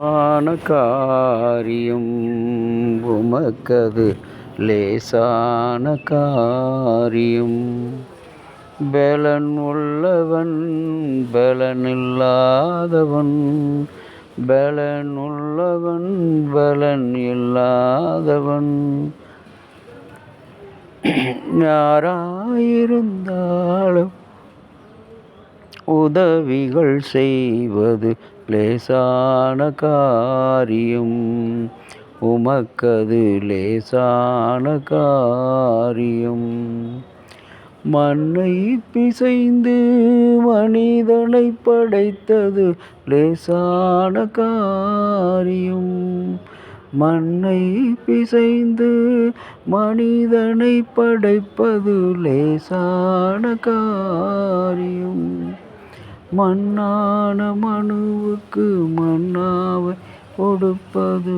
ஆன காரியம் உமக்கது லேசான காரியம். பெலன் உள்ளவன் பெலனில்லாதவன், பெலன் உள்ளவன் பெலன் இல்லாதவன் யாராயிருந்தாலும் உதவிகள் செய்வது லேசான காரியம். உமக்கது லேசான காரியம். மண்ணை பிசைந்து மனிதனை படைத்தது லேசான காரியம். மண்ணை பிசைந்து மனிதனை படைப்பது லேசான காரியம். மண்ணான மனுவுக்கு மன்னாவை கொடுப்பது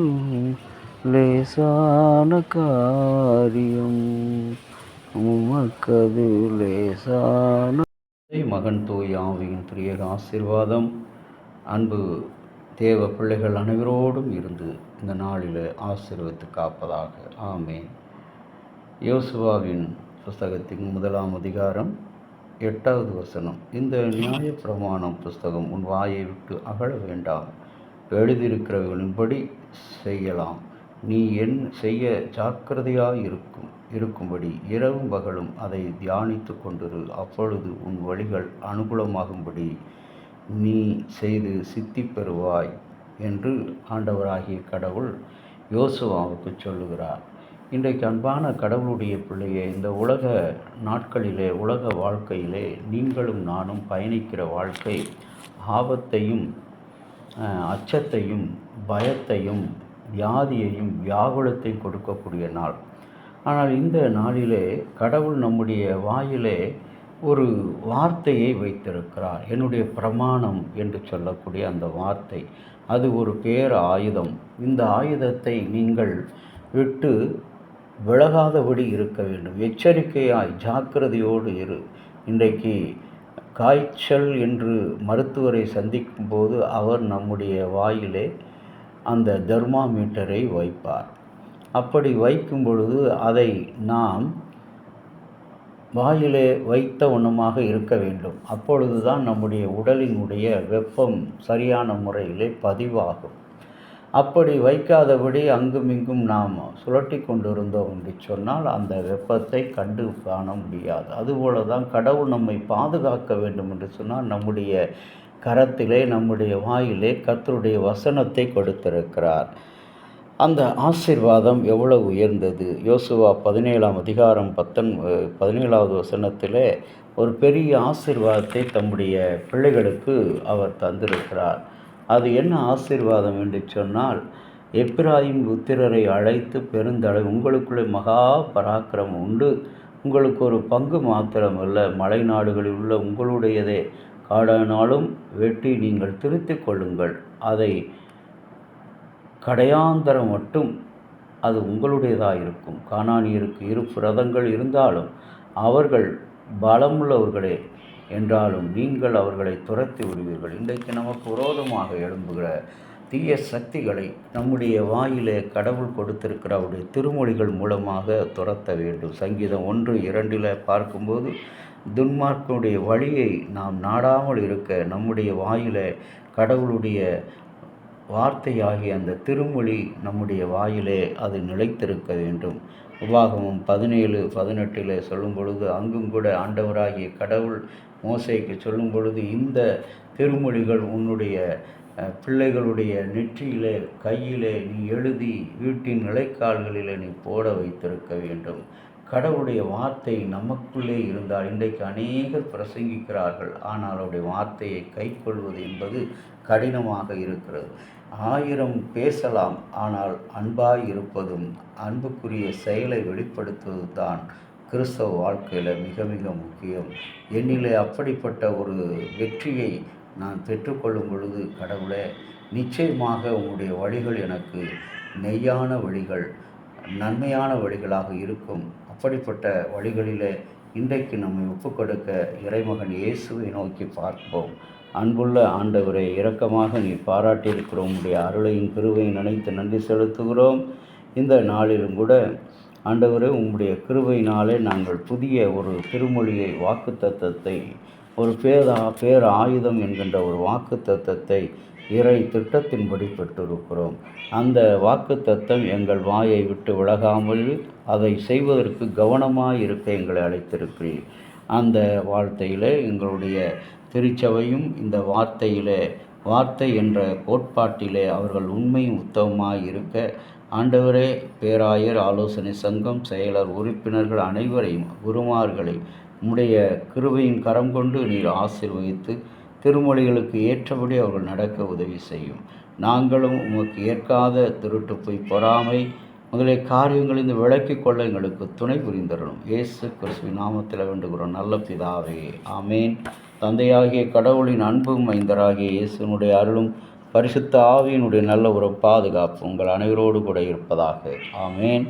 லேசான காரியம். உமக்கது லேசான. மகன் தூய் ஆவியின் திரியக ஆசீர்வாதம் அன்பு தேவ பிள்ளைகள் அனைவரோடும் இருந்து இந்த நாளில் ஆசீர்வதித்து காப்பதாக. ஆமென். யோசுவாவின் புஸ்தகத்தின் 1ஆம் அதிகாரம் 8வது வசனம். இந்த நியாயப்பிரமாணம் புஸ்தகம் உன் வாயை விட்டு அகல வேண்டாம், எழுதியிருக்கிறவர்களின்படி செய்யலாம். நீ என் செய்ய ஜாக்கிரதையாய் இருக்கும்படி இரவும் பகலும் அதை தியானித்து கொண்டிரு. அப்பொழுது உன் வழிகள் அனுகூலமாகும்படி நீ செய்து சித்தி பெறுவாய் என்று ஆண்டவராகிய கடவுள் யோசுவாவுக்கு சொல்லுகிறார். இன்றைக்கு அன்பான கடவுளுடைய பிள்ளையே, இந்த உலக நாட்களிலே, உலக வாழ்க்கையிலே நீங்களும் நானும் பயணிக்கிற வாழ்க்கை ஆபத்தையும் அச்சத்தையும் பயத்தையும் வியாதியையும் வியாகுலத்தையும் கொடுக்கக்கூடிய நாள். ஆனால் இந்த நாளிலே கடவுள் நம்முடைய வாயிலே ஒரு வார்த்தையை வைத்திருக்கிறார். என்னுடைய பிரமாணம் என்று சொல்லக்கூடிய அந்த வார்த்தை, அது ஒரு பேர் ஆயுதம். இந்த ஆயுதத்தை நீங்கள் விட்டு விலகாதபடி இருக்க வேண்டும். எச்சரிக்கையாய் ஜாக்கிரதையோடு இரு. இன்றைக்கு காய்ச்சல் என்று மருத்துவரை சந்திக்கும் போது அவர் நம்முடைய வாயிலே அந்த தெர்மாமீட்டரை வைப்பார். அப்படி வைக்கும் பொழுது அதை நாம் வாயிலே வைத்த வண்ணமாக இருக்க வேண்டும். அப்பொழுதுதான் நம்முடைய உடலினுடைய வெப்பம் சரியான முறையிலே பதிவாகும். அப்படி வைக்காதபடி அங்குமிங்கும் நாம் சுழட்டி கொண்டிருந்தோம் என்று சொன்னால் அந்த வெப்பத்தை கண்டு காண முடியாது. அதுபோல தான் கடவுள் நம்மை பாதுகாக்க வேண்டும் என்று சொன்னால் நம்முடைய கரத்திலே, நம்முடைய வாயிலே கர்த்தருடைய வசனத்தை கொடுத்திருக்கிறார். அந்த ஆசீர்வாதம் எவ்வளவு உயர்ந்தது! யோசுவா 17ஆம் அதிகாரம் 17வது வசனத்திலே ஒரு பெரிய ஆசீர்வாதத்தை தம்முடைய பிள்ளைகளுக்கு அவர் தந்திருக்கிறார். அது என்ன ஆசீர்வாதம் என்று சொன்னால், எப்பிராயீம் புத்திரரை அழைத்து பெருந்தளவு உங்களுக்குள்ளே மகா பராக்கிரமம் உண்டு, உங்களுக்கு ஒரு பங்கு மாத்திரமல்ல, மலை நாடுகளில் உள்ள உங்களுடையதே, காடானாலும் வெட்டி நீங்கள் திருத்தி கொள்ளுங்கள், அதை கடையாந்தரம் மட்டும் அது உங்களுடையதாக இருக்கும். கானானியருக்கு 2 ரதங்கள் இருந்தாலும் அவர்கள் பலமுள்ளவர்களே என்றாலும் நீங்கள் அவர்களை துரத்தி விடுவீர்கள். இன்றைக்கு நமக்கு விரோதமாக எழும்புகிற தீய சக்திகளை நம்முடைய வாயிலே கடவுள் கொடுத்திருக்கிற அவருடைய திருமொழிகள் மூலமாக துரத்த வேண்டும். சங்கீதம் 1:2 பார்க்கும்போது, துன்மார்க்கனுடைய வழியை நாம் நாடாமல் இருக்க நம்முடைய வாயிலே கடவுளுடைய வார்த்தையாகிய அந்த திருமொழி நம்முடைய வாயிலே அது நிலைத்திருக்க வேண்டும். உபாகமம் 17:18 சொல்லும் பொழுது, அங்கும் கூட ஆண்டவராகிய கடவுள் மோசேக்கு சொல்லும் பொழுது, இந்த திருமொழிகள் உன்னுடைய பிள்ளைகளுடைய நெற்றியிலே கையிலே நீ எழுதி வீட்டின் நிலைக்கால்களிலே நீ போட வைத்திருக்க வேண்டும். கடவுளுடைய வார்த்தை நமக்குள்ளே இருந்தால், இன்றைக்கு அநேகர் பிரசங்கிக்கிறார்கள், ஆனால் அவருடைய வார்த்தையை கைக்கொள்வது என்பது கடினமாக இருக்கிறது. 1000 பேசலாம், ஆனால் அன்பாய் இருப்பதும் அன்புக்குரிய செயலை வெளிப்படுத்துவது தான் கிறிஸ்தவ வாழ்க்கையில் மிக மிக முக்கியம். என்னிலே அப்படிப்பட்ட ஒரு வெற்றியை நான் பெற்றுக்கொள்ளும் பொழுது, கடவுளே, நிச்சயமாக உங்களுடைய வழிகள் எனக்கு மெய்யான வழிகள், நன்மையான வழிகளாக இருக்கும். அப்படிப்பட்ட வழிகளிலே இன்றைக்கு நம்மை ஒப்புக்கொடுக்க இறைமகன் இயேசுவை நோக்கி பார்ப்போம். அன்புள்ள ஆண்டவரே, இரக்கமாக நீர் பாராட்டியிருக்கிறோம். உம்முடைய அருளையும் கிருபையும் நினைத்து நன்றி செலுத்துகிறோம். இந்த நாளிலும் கூட ஆண்டவரே, உம்முடைய கிருபையினாலே நாங்கள் புதிய ஒரு திருமொழியை, வாக்குத்தத்தத்தை, ஒரு பேர் ஆயுதம் என்கின்ற ஒரு வாக்குத்தத்தத்தை இறை திட்டத்தின்படி பெற்றிருக்கிறோம். அந்த வாக்குத்தத்தம் எங்கள் வாயை விட்டு விலகாமல் அதை செய்வதற்கு கவனமாக இருக்க எங்களை அழைத்திருக்கிறீர். அந்த வார்த்தையிலே எங்களுடைய திருச்சபையும் இந்த வார்த்தை என்ற கோட்பாட்டிலே அவர்கள் உண்மையும் உத்தமமாக இருக்க ஆண்டவரே, பேராயர், ஆலோசனை சங்கம், செயலர், உறுப்பினர்கள் அனைவரையும், குருமார்களை உம்முடைய கிருபையின் கரம் கொண்டு நீர் ஆசீர்வதித்து திருமொழிகளுக்கு ஏற்றபடி அவர்கள் நடக்க உதவி செய்யும். நாங்களும் உமக்கு ஏற்காத திருட்டு பொய், பொறாமை முதலிய காரியங்களிலிருந்து விலக்கிக் கொள்ள எங்களுக்கு துணை புரிந்தரணும். இயேசு கிறிஸ்துவின் நாமத்தில் வேண்டுகிறோம் நல்ல பிதாவே, ஆமேன். தந்தையாகிய கடவுளின் அன்பும் மைந்தராகிய இயேசுனுடைய அருளும் பரிசுத்த ஆவியினுடைய நல்ல ஒரு பாதுகாப்பு உங்கள் அனைவரோடு கூட இருப்பதாக. ஆமேன்.